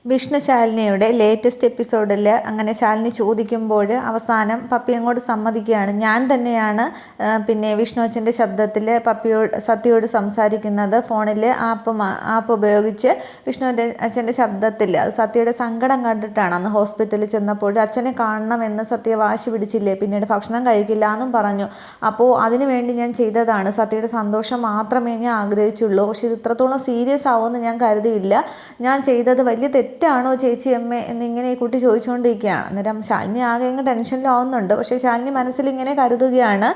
Vishnu ശാലിനിയുടെ latest എപ്പിസോഡിൽ അങ്ങനെ ശാലിനി ചോദിക്കുമ്പോൾ അവസാനം പപ്പി അങ്ങോട്ട് സമ്മതിക്കുകയാണ്. ഞാൻ തന്നെയാണ് പിന്നെ വിഷ്ണു അച്ഛൻ്റെ ശബ്ദത്തിൽ സത്യയോട് സംസാരിക്കുന്നത്. ഫോണിൽ ആപ്പ് ഉപയോഗിച്ച് വിഷ്ണു അച്ഛൻ്റെ ശബ്ദത്തിൽ അത് സത്യയുടെ സങ്കടം കണ്ടിട്ടാണ്. അന്ന് ഹോസ്പിറ്റലിൽ ചെന്നപ്പോൾ അച്ഛനെ കാണണമെന്ന് സത്യ വാശി പിടിച്ചില്ലേ, പിന്നീട് ഭക്ഷണം കഴിക്കില്ല എന്നും പറഞ്ഞു. അപ്പോൾ അതിനു വേണ്ടി ഞാൻ ചെയ്തതാണ്. സത്യയുടെ സന്തോഷം മാത്രമേ ഞാൻ ആഗ്രഹിച്ചുള്ളൂ. പക്ഷേ ഇത് ഇത്രത്തോളം സീരിയസ് ആവുമെന്ന് ഞാൻ കരുതിയില്ല. ഞാൻ ചെയ്തത് വലിയ തെറ്റാണോ ചേച്ചി അമ്മേ എന്നിങ്ങനെ ഈ കുട്ടി ചോദിച്ചുകൊണ്ടിരിക്കുകയാണ്. അന്നേരം ശാലിനി ആകെ ഇങ്ങ് ടെൻഷനിലാവുന്നുണ്ട്. പക്ഷേ ശാലിനി മനസ്സിൽ ഇങ്ങനെ കരുതുകയാണ്,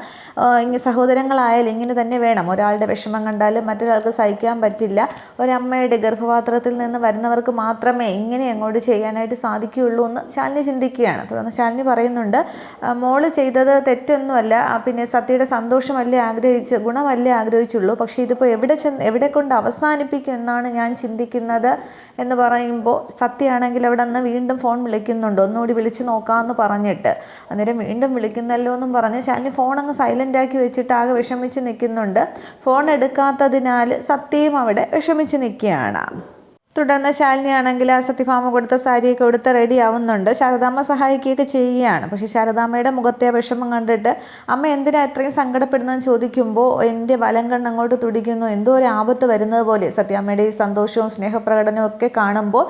സഹോദരങ്ങളായാലും ഇങ്ങനെ തന്നെ വേണം. ഒരാളുടെ വിഷമം കണ്ടാലും മറ്റൊരാൾക്ക് സഹിക്കാൻ പറ്റില്ല. ഒരമ്മയുടെ ഗർഭപാത്രത്തിൽ നിന്ന് വരുന്നവർക്ക് മാത്രമേ ഇങ്ങനെ അങ്ങോട്ട് ചെയ്യാനായിട്ട് സാധിക്കുകയുള്ളൂ എന്ന് ശാലിനി ചിന്തിക്കുകയാണ്. തുടർന്ന് ശാലിനി പറയുന്നുണ്ട്, മോള് ചെയ്തത് തെറ്റൊന്നുമല്ല, പിന്നെ സത്യയുടെ സന്തോഷമല്ലേ ഗുണമല്ലേ ആഗ്രഹിച്ചുള്ളൂ. പക്ഷേ ഇതിപ്പോൾ എവിടെ കൊണ്ട് അവസാനിപ്പിക്കും എന്നാണ് ഞാൻ ചിന്തിക്കുന്നത് എന്ന് പറയുമ്പോൾ സത്യമാണെങ്കിൽ അവിടെ നിന്ന് വീണ്ടും ഫോൺ വിളിക്കുന്നുണ്ട്. ഒന്നുകൂടി വിളിച്ച് നോക്കാമെന്ന് പറഞ്ഞിട്ട്. അന്നേരം വീണ്ടും വിളിക്കുന്നല്ലോ എന്നും പറഞ്ഞ് ശാലിനി ഫോൺ അങ്ങ് സൈലൻ്റാക്കി വെച്ചിട്ട് ആകെ വിഷമിച്ച് നിൽക്കുന്നുണ്ട്. ഫോൺ എടുക്കാത്തതിനാൽ സത്യയും അവിടെ വിഷമിച്ച് നിൽക്കുകയാണ്. തുടർന്ന് ശാലിനിയാണെങ്കിൽ ആ സത്യഭാമ കൊടുത്ത സാരിയൊക്കെ കൊടുത്ത് റെഡി ആവുന്നുണ്ട്. ശാരദാമ്മ സഹായിക്കുകയൊക്കെ ചെയ്യുകയാണ്. പക്ഷേ ശാരദാമ്മയുടെ മുഖത്തെ വിഷമം കണ്ടിട്ട് അമ്മ എന്തിനാ ഇത്രയും സങ്കടപ്പെടുന്നതെന്ന് ചോദിക്കുമ്പോൾ എൻ്റെ വലം കണ്ണ് അങ്ങോട്ട് തുടിക്കുന്നു, എന്തോ ഒരു ആപത്ത് വരുന്നത് പോലെ. സത്യാമ്മയുടെ ഈ സന്തോഷവും സ്നേഹപ്രകടനവും ഒക്കെ കാണുമ്പോൾ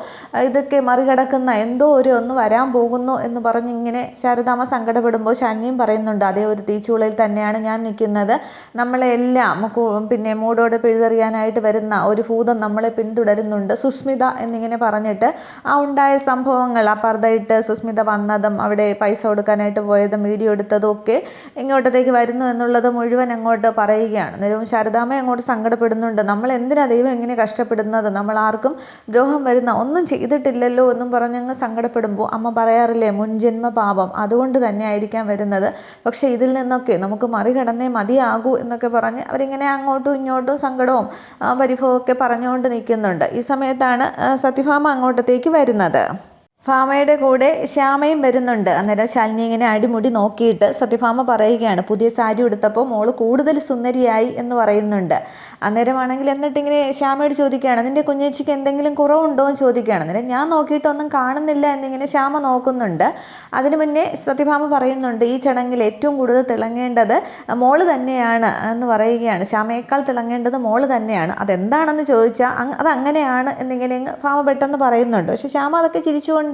ഇതൊക്കെ മറികടക്കുന്ന എന്തോ ഒന്ന് വരാൻ പോകുന്നു എന്ന് പറഞ്ഞിങ്ങനെ ശാരദാമ്മ സങ്കടപ്പെടുമ്പോൾ ശാലിനിയും പറയുന്നുണ്ട്, അതേ ഒരു തീച്ചുളയിൽ തന്നെയാണ് ഞാൻ നിൽക്കുന്നത്. നമ്മളെല്ലാം പിന്നെ മൂടോടെ പിഴുതെറിയാനായിട്ട് വരുന്ന ഒരു ഭൂതം നമ്മളെ പിന്തുടരുന്നുണ്ട്, സുസ്മിത എന്നിങ്ങനെ പറഞ്ഞിട്ട് ആ ഉണ്ടായ സംഭവങ്ങൾ, ആ പർദ്ദയിട്ട് സുസ്മിത വന്നതും അവിടെ പൈസ കൊടുക്കാനായിട്ട് പോയതും വീഡിയോ എടുത്തതും ഒക്കെ ഇങ്ങോട്ടത്തേക്ക് വരുന്നു എന്നുള്ളത് മുഴുവൻ അങ്ങോട്ട് പറയുകയാണ്. നേരവും ശാരദാമ്മ അങ്ങോട്ട് സങ്കടപ്പെടുന്നുണ്ട്. നമ്മൾ എന്തിനാ ദൈവം ഇങ്ങനെ കഷ്ടപ്പെടുന്നത്, നമ്മൾ ആർക്കും ദ്രോഹം വരുന്ന ഒന്നും ചെയ്തിട്ടില്ലല്ലോ എന്നും പറഞ്ഞങ്ങ് സങ്കടപ്പെടുമ്പോൾ അമ്മ പറയാറില്ലേ, മുൻജന്മ പാപം അതുകൊണ്ട് തന്നെ ആയിരിക്കാം വരുന്നത്. പക്ഷേ ഇതിൽ നിന്നൊക്കെ നമുക്ക് മറികടന്നേ മതിയാകൂ എന്നൊക്കെ പറഞ്ഞ് അവരിങ്ങനെ അങ്ങോട്ടും ഇങ്ങോട്ടും സങ്കടവും പരിഭവവും ഒക്കെ പറഞ്ഞുകൊണ്ട് നിൽക്കുന്നുണ്ട്. ഈ സമയത്ത് സത്യഭാമ അങ്ങോട്ടത്തേക്ക് വരുന്നത്. ഭാമയുടെ കൂടെ ശ്യാമയും വരുന്നുണ്ട്. അന്നേരം ശാലിനി ഇങ്ങനെ അടിമുടി നോക്കിയിട്ട് സത്യഭാമ പറയുകയാണ്, പുതിയ സാരി ഉടുത്തപ്പോൾ മോള് കൂടുതൽ സുന്ദരിയായി എന്ന് പറയുന്നുണ്ട്. അന്നേരമാണെങ്കിൽ എന്നിട്ടിങ്ങനെ ശ്യാമയോട് ചോദിക്കുകയാണ്, നിൻ്റെ കുഞ്ഞേച്ചിക്ക് എന്തെങ്കിലും കുറവുണ്ടോ എന്ന് ചോദിക്കുകയാണ്. അന്നേരം ഞാൻ നോക്കിയിട്ടൊന്നും കാണുന്നില്ല എന്നിങ്ങനെ ശ്യാമ നോക്കുന്നുണ്ട്. അതിനു മുന്നേ സത്യഭാമ പറയുന്നുണ്ട്, ഈ ചടങ്ങിൽ ഏറ്റവും കൂടുതൽ തിളങ്ങേണ്ടത് മോള് തന്നെയാണ് എന്ന് പറയുകയാണ്. ശ്യാമയേക്കാൾ തിളങ്ങേണ്ടത് മോള് തന്നെയാണ്. അതെന്താണെന്ന് ചോദിച്ചാൽ അതങ്ങനെയാണ് എന്നിങ്ങനെ ഭാമ പെട്ടെന്ന് പറയുന്നുണ്ട്. പക്ഷേ ശ്യാമ അതൊക്കെ ചിരിച്ചുകൊണ്ട്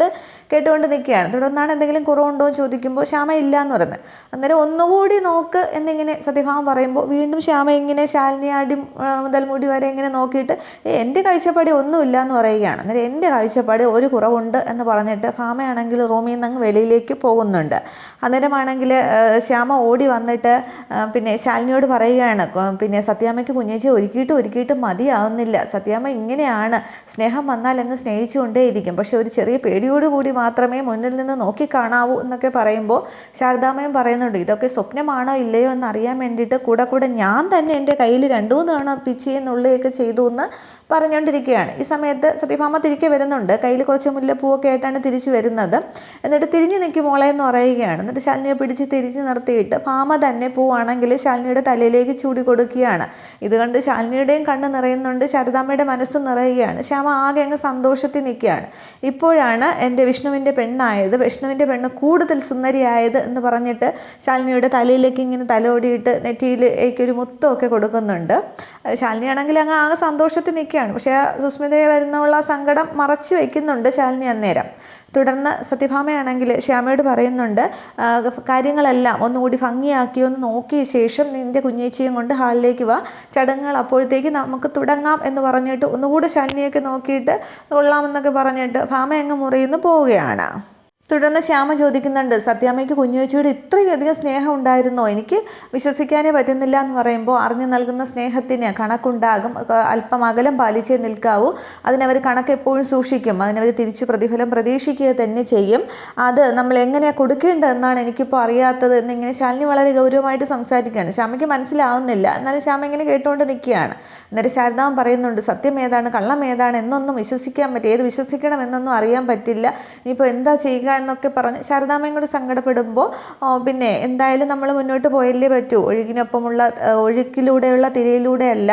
കേട്ടുകൊണ്ട് നിൽക്കുകയാണ്. തുടർന്നാണ് എന്തെങ്കിലും കുറവുണ്ടോ എന്ന് ചോദിക്കുമ്പോൾ ശ്യാമ ഇല്ല എന്ന് പറയുന്നത്. അന്നേരം ഒന്നുകൂടി നോക്ക് എന്നിങ്ങനെ സത്യഭാമ പറയുമ്പോൾ വീണ്ടും ശ്യാമ ഇങ്ങനെ ശാലിനി അടി മുതൽ മുടി വരെ ഇങ്ങനെ നോക്കിയിട്ട് എൻ്റെ കാഴ്ചപ്പാടി ഒന്നുമില്ല എന്ന് പറയുകയാണ്. അന്നേരം എൻ്റെ കാഴ്ചപ്പാടി ഒരു കുറവുണ്ട് എന്ന് പറഞ്ഞിട്ട് ഭാമയാണെങ്കിൽ റൂമിൽ നിന്ന് അങ്ങ് വെളിയിലേക്ക് പോകുന്നുണ്ട്. അന്നേരമാണെങ്കിൽ ശ്യാമ ഓടി വന്നിട്ട് പിന്നെ ശാലിനിയോട് പറയുകയാണ്, പിന്നെ സത്യാമ്മയ്ക്ക് കുഞ്ഞേച്ചി ഒരുക്കിയിട്ട് മതിയാവുന്നില്ല. സത്യാമ്മ ഇങ്ങനെയാണ്, സ്നേഹം വന്നാൽ അങ്ങ് സ്നേഹിച്ചുകൊണ്ടേയിരിക്കും, പക്ഷെ ഒരു ചെറിയ പേടിയോടുകൂടി മാത്രമേ മുന്നിൽ നിന്ന് നോക്കിക്കാണാവൂ എന്നൊക്കെ പറയുമ്പോൾ ശാരദാമ്മയും പറയുന്നുണ്ട്, ഇതൊക്കെ സ്വപ്നമാണോ ഇല്ലയോ എന്നറിയാൻ വേണ്ടിയിട്ട് കൂടെ ഞാൻ തന്നെ എൻ്റെ കയ്യിൽ 2-3 തവണ പിച്ചിയെന്നുള്ളിയൊക്കെ ചെയ്തു എന്ന് പറഞ്ഞുകൊണ്ടിരിക്കുകയാണ്. ഈ സമയത്ത് സത്യഭാമ തിരികെ വരുന്നുണ്ട്. കയ്യിൽ കുറച്ച് മുല്ലപ്പൂവൊക്കെ ആയിട്ടാണ് തിരിച്ചു വരുന്നത്. എന്നിട്ട് തിരിഞ്ഞു നിൽക്കും മോളെ എന്ന് പറയുകയാണ്. എന്നിട്ട് ശാലിനിയെ പിടിച്ച് തിരിച്ച് നിർത്തിയിട്ട് ഭാമ തന്നെ പൂവാണെങ്കിൽ ശാലിനിയുടെ തലയിലേക്ക് ചൂടി കൊടുക്കുകയാണ്. ഇത് കണ്ട് ശാലിനിയുടെയും കണ്ണ് നിറയുന്നുണ്ട്, ശാരദാമ്മയുടെ മനസ്സ് നിറയുകയാണ്. ശ്യാമ ആകെ അങ്ങ് സന്തോഷത്തിൽ നിൽക്കുകയാണ്. ഇപ്പോഴാണ് എൻ്റെ വിഷ്ണുവിൻ്റെ പെണ്ണ് കൂടുതൽ സുന്ദരിയായത് എന്ന് പറഞ്ഞിട്ട് ശാലിനിയുടെ തലയിലേക്ക് ഇങ്ങനെ തലോടിയിട്ട് നെറ്റിയിലേക്കൊരു മുത്തമൊക്കെ കൊടുക്കുന്നുണ്ട്. ശാലിനിയാണെങ്കിൽ അങ്ങ് ആകെ സന്തോഷത്തിൽ നിൽക്കുകയാണ്. പക്ഷേ സുസ്മിതയെ വരുന്നുള്ള സങ്കടം മറച്ചു വയ്ക്കുന്നുണ്ട് ശാലിനി അന്നേരം. തുടർന്ന് സത്യഭാമയാണെങ്കിൽ ശ്യാമയോട് പറയുന്നുണ്ട്, കാര്യങ്ങളെല്ലാം ഒന്നുകൂടി ഭംഗിയാക്കിയോ എന്ന് നോക്കിയ ശേഷം നിൻ്റെ കുഞ്ഞേച്ചിയും കൊണ്ട് ഹാളിലേക്ക് വാ, ചടങ്ങുകൾ അപ്പോഴത്തേക്ക് നമുക്ക് തുടങ്ങാം എന്ന് പറഞ്ഞിട്ട് ഒന്നുകൂടി ശാലിനിയൊക്കെ നോക്കിയിട്ട് കൊള്ളാമെന്നൊക്കെ പറഞ്ഞിട്ട് ഭാമ അങ്ങ് മുറിയിൽ നിന്ന് പോവുകയാണ്. തുടർന്ന് ശ്യാമ ചോദിക്കുന്നുണ്ട്, സത്യാമ്മയ്ക്ക് കുഞ്ഞുവച്ചിയോട് ഇത്രയധികം സ്നേഹം ഉണ്ടായിരുന്നോ, എനിക്ക് വിശ്വസിക്കാനേ പറ്റുന്നില്ല എന്ന് പറയുമ്പോൾ അറിഞ്ഞു നൽകുന്ന സ്നേഹത്തിന് കണക്കുണ്ടാകും, അല്പം അകലം പാലിച്ചേ നിൽക്കാവൂ, അതിനവർ കണക്ക് എപ്പോഴും സൂക്ഷിക്കും, അതിനവർ തിരിച്ച് പ്രതിഫലം പ്രതീക്ഷിക്കുക തന്നെ ചെയ്യും, അത് നമ്മൾ എങ്ങനെയാണ് കൊടുക്കേണ്ടതെന്നാണ് എനിക്കിപ്പോൾ അറിയാത്തത് എന്നിങ്ങനെ ശാലിനി വളരെ ഗൗരവമായിട്ട് സംസാരിക്കുകയാണ്. ശ്യാമയ്ക്ക് മനസ്സിലാവുന്നില്ല, എന്നാലും ശ്യാമ ഇങ്ങനെ കേട്ടുകൊണ്ട് നിൽക്കുകയാണ്. എന്നിട്ട് ശാരദാമ്മ പറയുന്നുണ്ട്, സത്യം ഏതാണ് കള്ളം ഏതാണ് എന്നൊന്നും വിശ്വസിക്കാൻ പറ്റും, ഏത് വിശ്വസിക്കണം എന്നൊന്നും അറിയാൻ പറ്റില്ല, ഇനിയിപ്പോൾ എന്താ ചെയ്യുക എന്നൊക്കെ പറഞ്ഞ് ശാരദാമ്മയും കൂടി സങ്കടപ്പെടുമ്പോൾ പിന്നെ എന്തായാലും നമ്മൾ മുന്നോട്ട് പോയല്ലേ പറ്റൂ, ഒഴുക്കിലൂടെയുള്ള തിരയിലൂടെയല്ല,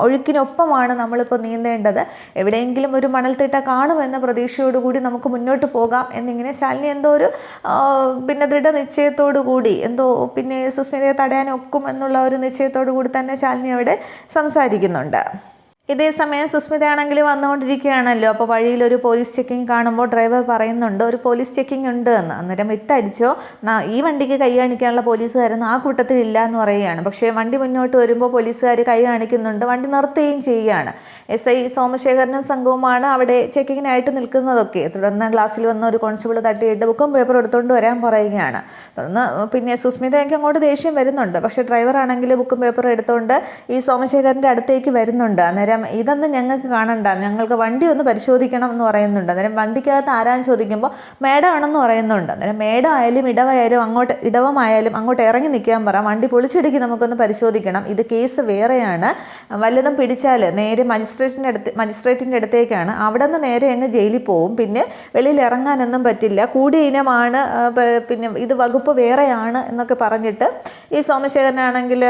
ഒഴുക്കിനൊപ്പമാണ് നമ്മളിപ്പോൾ നീന്തേണ്ടത്, എവിടെയെങ്കിലും ഒരു മണൽത്തിട്ട കാണുമെന്ന പ്രതീക്ഷയോടുകൂടി നമുക്ക് മുന്നോട്ട് പോകാം എന്നിങ്ങനെ ശാലിനി എന്തോ ഒരു പിന്നെ ദൃഢനിശ്ചയത്തോടു കൂടി പിന്നെ സുസ്മിതയെ തടയാനൊക്കും എന്നുള്ള ഒരു നിശ്ചയത്തോടു കൂടി തന്നെ ശാലിനി അവിടെ സംസാരിക്കുന്നുണ്ട്. ഇതേ സമയം സുസ്മിതയാണെങ്കിൽ വന്നുകൊണ്ടിരിക്കുകയാണല്ലോ. അപ്പോൾ വഴിയിലൊരു പോലീസ് ചെക്കിങ് കാണുമ്പോൾ ഡ്രൈവർ പറയുന്നുണ്ട് ഒരു പോലീസ് ചെക്കിങ് ഉണ്ട് എന്ന്. അന്നേരം വിട്ടടിച്ചോ, ഈ വണ്ടിക്ക് കൈ കാണിക്കാനുള്ള പോലീസുകാരൊന്നും ആ കൂട്ടത്തിൽ ഇല്ല എന്ന് പറയുകയാണ്. പക്ഷേ വണ്ടി മുന്നോട്ട് വരുമ്പോൾ പോലീസുകാർ കൈ കാണിക്കുന്നുണ്ട്, വണ്ടി നിർത്തുകയും ചെയ്യുകയാണ്. SI സോമശേഖരനും സംഘവുമാണ് അവിടെ ചെക്കിങ്ങിനായിട്ട് നിൽക്കുന്നതൊക്കെ. തുടർന്ന് ക്ലാസ്സിൽ വന്ന ഒരു കോൺസ്റ്റബിൾ തട്ടിയിട്ട് ബുക്കും പേപ്പറും എടുത്തുകൊണ്ട് വരാൻ പറയുകയാണ്. തുടർന്ന് പിന്നെ സുസ്മിതയ്ക്ക് അങ്ങോട്ട് ദേഷ്യം വരുന്നുണ്ട്. പക്ഷേ ഡ്രൈവറാണെങ്കിൽ ബുക്കും പേപ്പറും എടുത്തുകൊണ്ട് ഈ സോമശേഖരൻ്റെ അടുത്തേക്ക് വരുന്നുണ്ട്. അന്നേരം ഇതൊന്നും ഞങ്ങൾക്ക് കാണണ്ട, ഞങ്ങൾക്ക് വണ്ടി ഒന്ന് പരിശോധിക്കണം എന്ന് പറയുന്നുണ്ട്. അന്നേരം വണ്ടിക്കകത്ത് ആരാന്ന് ചോദിക്കുമ്പോൾ മേഡം ആണെന്ന് പറയുന്നുണ്ട്. അന്നേരം മേഡം ആയാലും ഇടവമായാലും അങ്ങോട്ട് ഇറങ്ങി നിൽക്കാൻ പറ, വണ്ടി പൊളിച്ചിടുക്കി നമുക്കൊന്ന് പരിശോധിക്കണം, ഇത് കേസ് വേറെയാണ്, വല്ലതും പിടിച്ചാൽ നേരെ മജിസ്ട്രേറ്റിൻ്റെ അടുത്തേക്കാണ്, അവിടെ നിന്ന് നേരെ അങ്ങ് ജയിലിൽ പോവും, പിന്നെ വെളിയിൽ ഇറങ്ങാനൊന്നും പറ്റില്ല, കൂടിയ ഇനമാണ്, പിന്നെ ഇത് വകുപ്പ് വേറെയാണ് എന്നൊക്കെ പറഞ്ഞിട്ട് ഈ സോമശേഖരനാണെങ്കിൽ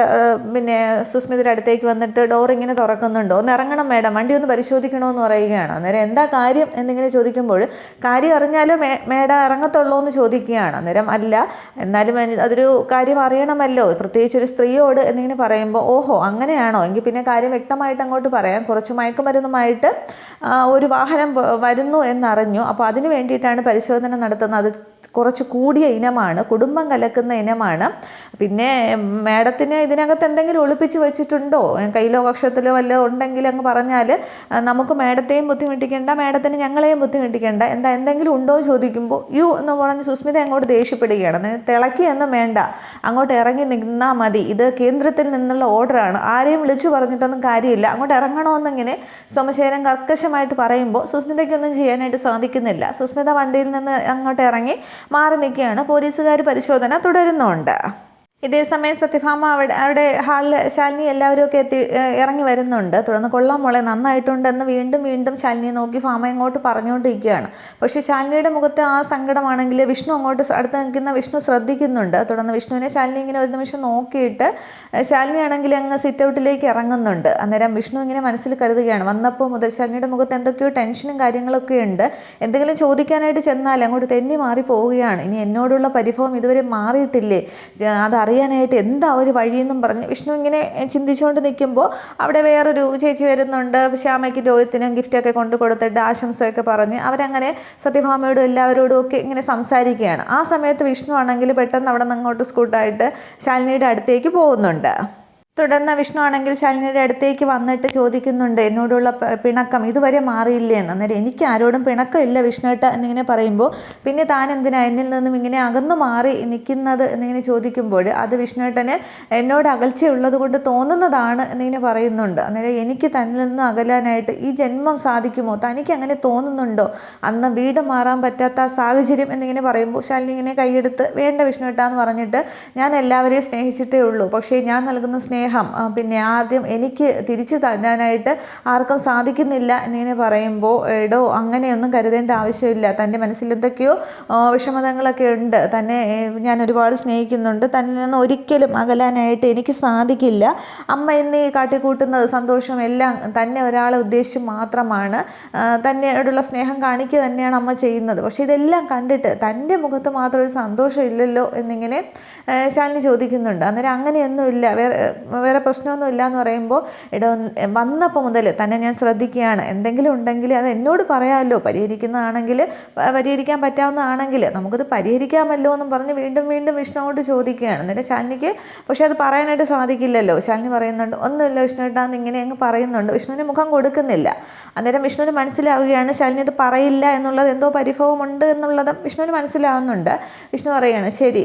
പിന്നെ സുസ്മിതയുടെ അടുത്തേക്ക് വന്നിട്ട് ഡോർ ഇങ്ങനെ തുറക്കുന്നുണ്ടോ, ഒന്ന് ഇറങ്ങണം മേഡം, വണ്ടി ഒന്ന് പരിശോധിക്കണമെന്ന് പറയുകയാണ്. അന്നേരം എന്താ കാര്യം എന്നിങ്ങനെ ചോദിക്കുമ്പോൾ കാര്യം അറിഞ്ഞാലോ മേഡം ഇറങ്ങത്തുള്ളൂ എന്ന് ചോദിക്കുകയാണ്. അന്നേരം അല്ല, എന്നാലും അതൊരു കാര്യം അറിയണമല്ലോ, പ്രത്യേകിച്ച് ഒരു സ്ത്രീയോട് എന്നിങ്ങനെ പറയുമ്പോൾ ഓഹോ അങ്ങനെയാണോ, എങ്കിൽ പിന്നെ കാര്യം വ്യക്തമായിട്ട് അങ്ങോട്ട് പറയാം, കുറച്ച് മയക്കുമരുന്നുമായിട്ട് ഒരു വാഹനം വരുന്നു എന്നറിഞ്ഞു, അപ്പോൾ അതിന് വേണ്ടിയിട്ടാണ് പരിശോധന നടത്തുന്നത്, അത് കുറച്ച് കൂടിയ ഇനമാണ്, കുടുംബം കലക്കുന്ന ഇനമാണ്, പിന്നെ മേഡത്തിന് ഇതിനകത്ത് എന്തെങ്കിലും ഒളിപ്പിച്ച് വെച്ചിട്ടുണ്ടോ, കയ്യിലോ കക്ഷത്തിലോ വല്ലതും ഉണ്ടെങ്കിൽ അങ്ങ് പറഞ്ഞാൽ നമുക്ക് മേഡത്തെയും ബുദ്ധിമുട്ടിക്കേണ്ട, മേഡത്തിന് ഞങ്ങളെയും ബുദ്ധിമുട്ടിക്കേണ്ട, എന്തെങ്കിലും ഉണ്ടോ ചോദിക്കുമ്പോൾ യു എന്ന് പറഞ്ഞ് സുസ്മിത അങ്ങോട്ട് ദേഷ്യപ്പെടുകയാണ്. തിളക്കിയൊന്നും വേണ്ട, അങ്ങോട്ട് ഇറങ്ങി നിന്നാൽ മതി, ഇത് കേന്ദ്രത്തിൽ നിന്നുള്ള ഓർഡറാണ്, ആരെയും വിളിച്ചു പറഞ്ഞിട്ടൊന്നും കാര്യമില്ല, അങ്ങോട്ട് ഇറങ്ങണമെന്നിങ്ങനെ സോമശേഖരൻ കർക്കശമായിട്ട് പറയുമ്പോൾ സുസ്മിതയ്ക്കൊന്നും ചെയ്യാനായിട്ട് സാധിക്കുന്നില്ല. സുസ്മിത വണ്ടിയിൽ നിന്ന് അങ്ങോട്ട് ഇറങ്ങി മാറി നിൽക്കുകയാണ്. പോലീസുകാർ പരിശോധന തുടരുന്നുണ്ട്. ഇതേസമയം സത്യഭാമ അവിടെ ഹാളിൽ ശാലിനി എല്ലാവരും ഒക്കെ ഇറങ്ങി വരുന്നുണ്ട്. തുടർന്ന് കൊള്ളാം മോളെ നന്നായിട്ടുണ്ടെന്ന് വീണ്ടും ശാലിനിയെ നോക്കി ഭാമ ഇങ്ങോട്ട് പറഞ്ഞുകൊണ്ടിരിക്കുകയാണ്. പക്ഷേ ശാലിനിയുടെ മുഖത്ത് ആ സങ്കടമാണെങ്കിൽ വിഷ്ണു അങ്ങോട്ട് അടുത്ത് നിൽക്കുന്ന വിഷ്ണു ശ്രദ്ധിക്കുന്നുണ്ട്. തുടർന്ന് വിഷ്ണുവിനെ ശാലിനി ഇങ്ങനെ ഒരു നിമിഷം നോക്കിയിട്ട് ശാലിനി ആണെങ്കിൽ അങ്ങ് സിറ്റ് ഔട്ടിലേക്ക് ഇറങ്ങുന്നുണ്ട്. അന്നേരം വിഷ്ണു ഇങ്ങനെ മനസ്സിൽ കരുതുകയാണ്, വന്നപ്പോൾ മുതൽ ശാലിനിയുടെ മുഖത്ത് എന്തൊക്കെയോ ടെൻഷനും കാര്യങ്ങളൊക്കെ ഉണ്ട്, എന്തെങ്കിലും ചോദിക്കാനായിട്ട് ചെന്നാൽ അങ്ങോട്ട് തെന്നി മാറി പോവുകയാണ്, ഇനി എന്നോടുള്ള പരിഭവം ഇതുവരെ മാറിയിട്ടില്ലേ, അറിയാനായിട്ട് എന്താ ഒരു വഴിയെന്നും പറഞ്ഞ് വിഷ്ണു ഇങ്ങനെ ചിന്തിച്ചുകൊണ്ട് നിൽക്കുമ്പോൾ അവിടെ വേറൊരു ചേച്ചി വരുന്നുണ്ട്. ശ്യാമയ്ക്ക് രോഹിത്തിനും ഗിഫ്റ്റൊക്കെ കൊണ്ട് കൊടുത്തിട്ട് ആശംസയൊക്കെ പറഞ്ഞ് അവരങ്ങനെ സത്യഭാമയോടും എല്ലാവരോടും ഒക്കെ ഇങ്ങനെ സംസാരിക്കുകയാണ്. ആ സമയത്ത് വിഷ്ണു ആണെങ്കിൽ പെട്ടെന്ന് അവിടെ നിന്ന് അങ്ങോട്ട് സ്കൂട്ടായിട്ട് ശാലിനിയുടെ അടുത്തേക്ക് പോകുന്നുണ്ട്. തുടർന്ന് വിഷ്ണു ആണെങ്കിൽ ശാലിനിയുടെ അടുത്തേക്ക് വന്നിട്ട് ചോദിക്കുന്നുണ്ട്, എന്നോടുള്ള പിണക്കം ഇതുവരെ മാറിയില്ലേ എന്ന്. അന്നേരം എനിക്ക് ആരോടും പിണക്കമില്ല വിഷ്ണുവേട്ട എന്നിങ്ങനെ പറയുമ്പോൾ പിന്നെ താൻ എന്തിനാ എന്നിൽ നിന്നും ഇങ്ങനെ അകന്നു മാറി നിൽക്കുന്നത് എന്നിങ്ങനെ ചോദിക്കുമ്പോൾ അത് വിഷ്ണുവേട്ടന് എന്നോട് അകൽച്ചയുള്ളത് കൊണ്ട് തോന്നുന്നതാണ് എന്നിങ്ങനെ പറയുന്നുണ്ട്. അന്നേരം എനിക്ക് തന്നിൽ നിന്ന് അകലാനായിട്ട് ഈ ജന്മം സാധിക്കുമോ, തനിക്ക് അങ്ങനെ തോന്നുന്നുണ്ടോ, അന്ന് വീട് മാറാൻ പറ്റാത്ത സാഹചര്യം എന്നിങ്ങനെ പറയുമ്പോൾ ശാലിനി ഇങ്ങനെ കൈയെടുത്ത് വേണ്ട വിഷ്ണുവേട്ട എന്ന് പറഞ്ഞിട്ട് ഞാൻ എല്ലാവരെയും സ്നേഹിച്ചിട്ടേ ഉള്ളൂ, പക്ഷേ ഞാൻ നൽകുന്ന സ്നേഹം പിന്നെ ആദ്യം എനിക്ക് തിരിച്ചു തരാനായിട്ട് ആർക്കും സാധിക്കുന്നില്ല എന്നിങ്ങനെ പറയുമ്പോൾ എടോ അങ്ങനെയൊന്നും കരുതേണ്ട ആവശ്യമില്ല, തൻ്റെ മനസ്സിൽ എന്തൊക്കെയോ വിഷമതകളൊക്കെ ഉണ്ട്, തന്നെ ഞാൻ ഒരുപാട് സ്നേഹിക്കുന്നുണ്ട്, തന്നിൽ നിന്ന് ഒരിക്കലും അകലാനായിട്ട് എനിക്ക് സാധിക്കില്ല, അമ്മ എന്നീ കാട്ടിക്കൂട്ടുന്നത് സന്തോഷം എല്ലാം തന്നെ ഒരാളെ ഉദ്ദേശിച്ച് മാത്രമാണ്, തന്നോടുള്ള സ്നേഹം കാണിക്കുക തന്നെയാണ് അമ്മ ചെയ്യുന്നത്, പക്ഷേ ഇതെല്ലാം കണ്ടിട്ട് തൻ്റെ മുഖത്ത് മാത്രം ഒരു സന്തോഷം ഇല്ലല്ലോ എന്നിങ്ങനെ ശാലിനി ചോദിക്കുന്നുണ്ട്. അന്നേരം അങ്ങനെയൊന്നുമില്ല, വേറെ പ്രശ്നമൊന്നും ഇല്ല എന്ന് പറയുമ്പോൾ എടോ വന്നപ്പോൾ മുതൽ തന്നെ ഞാൻ ശ്രദ്ധിക്കുകയാണ്, എന്തെങ്കിലും ഉണ്ടെങ്കിൽ അത് എന്നോട് പറയാമല്ലോ, പരിഹരിക്കാൻ പറ്റാവുന്നതാണെങ്കിൽ നമുക്കത് പരിഹരിക്കാമല്ലോ എന്നും പറഞ്ഞ് വീണ്ടും വിഷ്ണുവോട് ചോദിക്കുകയാണ്. എന്നിട്ട് ശാലിനിക്ക് പക്ഷേ അത് പറയാനായിട്ട് സാധിക്കില്ലല്ലോ. ശാലിനി പറയുന്നുണ്ട് ഒന്നുമില്ല വിഷ്ണുവേട്ടാന്ന് ഇങ്ങനെ അങ്ങ് പറയുന്നുണ്ട്. വിഷ്ണുവിന് മുഖം കൊടുക്കുന്നില്ല. അന്നേരം വിഷ്ണുവിന് മനസ്സിലാവുകയാണ് ശാലിനി അത് പറയില്ല എന്നുള്ളത്, എന്തോ പരിഭവമുണ്ട് എന്നുള്ളതും വിഷ്ണുവിന് മനസ്സിലാവുന്നുണ്ട്. വിഷ്ണു പറയുകയാണ്, ശരി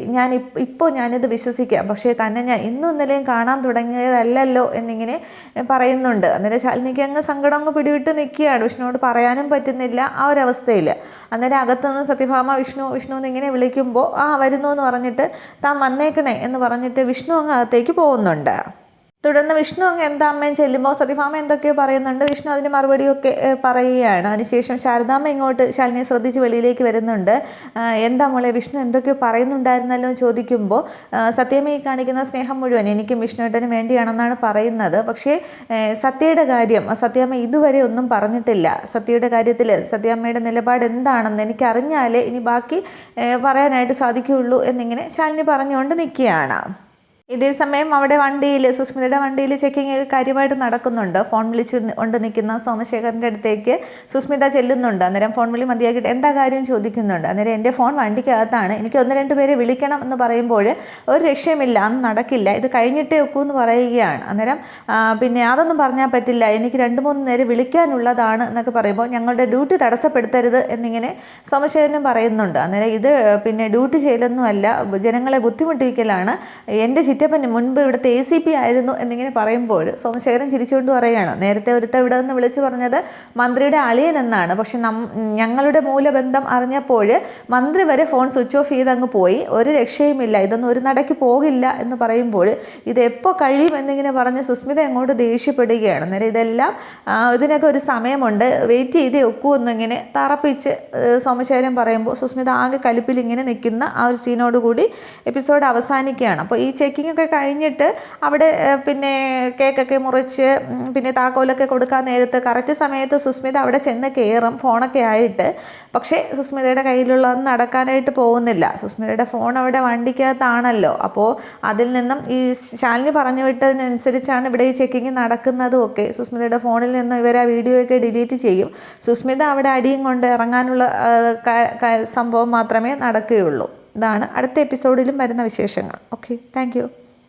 ഇപ്പോൾ ഞാനിത് വിശ്വസിക്കാം, പക്ഷേ തന്നെ ഞാൻ ഇന്നും ഇന്നലെയും കാണാൻ തുടങ്ങിയതല്ലല്ലോ എന്നിങ്ങനെ പറയുന്നുണ്ട്. അന്നേരം ശാലിനിക്ക് അങ്ങ് സങ്കടം അങ്ങ് പിടിവിട്ട് നിൽക്കുകയാണ്, വിഷ്ണുവോട് പറയാനും പറ്റുന്നില്ല ആ ഒരവസ്ഥയിൽ. അന്നേരം അകത്തുനിന്ന് സത്യഭാമ വിഷ്ണു എന്നിങ്ങനെ വിളിക്കുമ്പോൾ വരുന്നു എന്ന് പറഞ്ഞിട്ട് താൻ വന്നേക്കണേ എന്ന് പറഞ്ഞിട്ട് വിഷ്ണു അങ്ങ് അകത്തേക്ക് പോകുന്നുണ്ട്. തുടർന്ന് വിഷ്ണു അങ്ങ് എന്താ അമ്മയും ചെല്ലുമ്പോൾ സത്യഭാമ എന്തൊക്കെയോ പറയുന്നുണ്ട്. വിഷ്ണു അതിന് മറുപടിയൊക്കെ പറയുകയാണ്. അതിനുശേഷം ശാരദാമ്മ ഇങ്ങോട്ട് ശാലിനിയെ ശ്രദ്ധിച്ച് വെളിയിലേക്ക് വരുന്നുണ്ട്. എന്താ മോളെ വിഷ്ണു എന്തൊക്കെയോ പറയുന്നുണ്ടായിരുന്നല്ലോ എന്ന് ചോദിക്കുമ്പോൾ സത്യമേ കാണിക്കുന്ന സ്നേഹം മുഴുവൻ എനിക്കും വിഷ്ണുവേട്ടനും വേണ്ടിയാണെന്നാണ് പറയുന്നത്. പക്ഷേ സത്യയുടെ കാര്യം സത്യാമ്മ ഇതുവരെ ഒന്നും പറഞ്ഞിട്ടില്ല. സത്യയുടെ കാര്യത്തിൽ സത്യാമ്മയുടെ നിലപാട് എന്താണെന്ന് എനിക്കറിഞ്ഞാലേ ഇനി ബാക്കി പറയാനായിട്ട് സാധിക്കുകയുള്ളൂ എന്നിങ്ങനെ ശാലിനി പറഞ്ഞുകൊണ്ട് നിൽക്കുകയാണ്. ഇതേ സമയം അവിടെ വണ്ടിയിൽ സുസ്മിതയുടെ വണ്ടിയിൽ ചെക്കിങ് കാര്യമായിട്ട് നടക്കുന്നുണ്ട്. ഫോൺ വിളിച്ച് കൊണ്ട് നിൽക്കുന്ന സോമശേഖരൻ്റെ അടുത്തേക്ക് സുസ്മിത ചെല്ലുന്നുണ്ട്. അന്നേരം ഫോൺ വിളി മതിയാക്കിയിട്ട് എന്താ കാര്യം ചോദിക്കുന്നുണ്ട്. അന്നേരം എൻ്റെ ഫോൺ വണ്ടിക്കകത്താണ്, എനിക്ക് 1-2 പേരെ വിളിക്കണം എന്ന് പറയുമ്പോൾ ഒരു രക്ഷയുമില്ല, അന്ന് നടക്കില്ല, ഇത് കഴിഞ്ഞിട്ടേ ഒക്കൂ എന്ന് പറയുകയാണ്. അന്നേരം പിന്നെ അതൊന്നും പറഞ്ഞാൽ പറ്റില്ല, എനിക്ക് 2-3 നേരം വിളിക്കാനുള്ളതാണ് എന്നൊക്കെ പറയുമ്പോൾ ഞങ്ങളുടെ ഡ്യൂട്ടി തടസ്സപ്പെടുത്തരുത് എന്നിങ്ങനെ സോമശേഖരനും പറയുന്നുണ്ട്. അന്നേരം ഇത് പിന്നെ ഡ്യൂട്ടി ചെയ്യലൊന്നുമല്ല, ജനങ്ങളെ ബുദ്ധിമുട്ടിക്കലാണ്, എൻ്റെ ചിറ്റപ്പന് മുൻപ് ഇവിടുത്തെ ACP ആയിരുന്നു എന്നിങ്ങനെ പറയുമ്പോൾ സോമശേഖരൻ ചിരിച്ചുകൊണ്ട് പറയുകയാണ്, നേരത്തെ ഒരുത്തൻ ഇവിടെ നിന്ന് വിളിച്ചു പറഞ്ഞത് മന്ത്രിയുടെ അളിയൻ എന്നാണ്, പക്ഷെ ഞങ്ങളുടെ മൂലബന്ധം അറിഞ്ഞപ്പോൾ മന്ത്രി വരെ ഫോൺ സ്വിച്ച് ഓഫ് ചെയ്ത് അങ്ങ് പോയി, ഒരു രക്ഷയുമില്ല, ഇതൊന്നും ഒരു നടക്ക് പോകില്ല എന്ന് പറയുമ്പോൾ ഇത് എപ്പോൾ കഴിയും എന്നിങ്ങനെ പറഞ്ഞ് സുസ്മിത അങ്ങോട്ട് ദേഷ്യപ്പെടുകയാണ്. അന്നേരം ഇതെല്ലാം ഇതിനൊക്കെ ഒരു സമയമുണ്ട്, വെയിറ്റ് ചെയ്തേ ഒക്കൂ എന്നിങ്ങനെ തറപ്പിച്ച് സോമശേഖരൻ പറയുമ്പോൾ സുസ്മിത ആകെ കലിപ്പിൽ ഇങ്ങനെ നിൽക്കുന്ന ആ ഒരു സീനോടുകൂടി എപ്പിസോഡ് അവസാനിക്കുകയാണ്. അപ്പോൾ ഈ ചെക്കിംഗ് ഒക്കെ കഴിഞ്ഞിട്ട് അവിടെ പിന്നെ കേക്കൊക്കെ മുറിച്ച് പിന്നെ താക്കോലൊക്കെ കൊടുക്കാൻ നേരത്ത് കറക്റ്റ് സമയത്ത് സുസ്മിത അവിടെ ചെന്ന് കയറും ഫോണൊക്കെ ആയിട്ട്. പക്ഷേ സുസ്മിതയുടെ കയ്യിലുള്ളതൊന്നും നടക്കാനായിട്ട് പോകുന്നില്ല. സുസ്മിതയുടെ ഫോൺ അവിടെ വണ്ടിക്കകത്താണല്ലോ. അപ്പോൾ അതിൽ നിന്നും ഈ ശാലിനി പറഞ്ഞു വിട്ടതിനനുസരിച്ചാണ് ഇവിടെ ഈ ചെക്കിങ് നടക്കുന്നതും ഒക്കെ. സുസ്മിതയുടെ ഫോണിൽ നിന്ന് ഇവർ ആ വീഡിയോ ഒക്കെ ഡിലീറ്റ് ചെയ്യും. സുസ്മിത അവിടെ അടിയും കൊണ്ട് ഇറങ്ങാനുള്ള സംഭവം മാത്രമേ നടക്കുകയുള്ളൂ. ഇതാണ് അടുത്ത എപ്പിസോഡിലും വരുന്ന വിശേഷങ്ങൾ. Okay, thank you.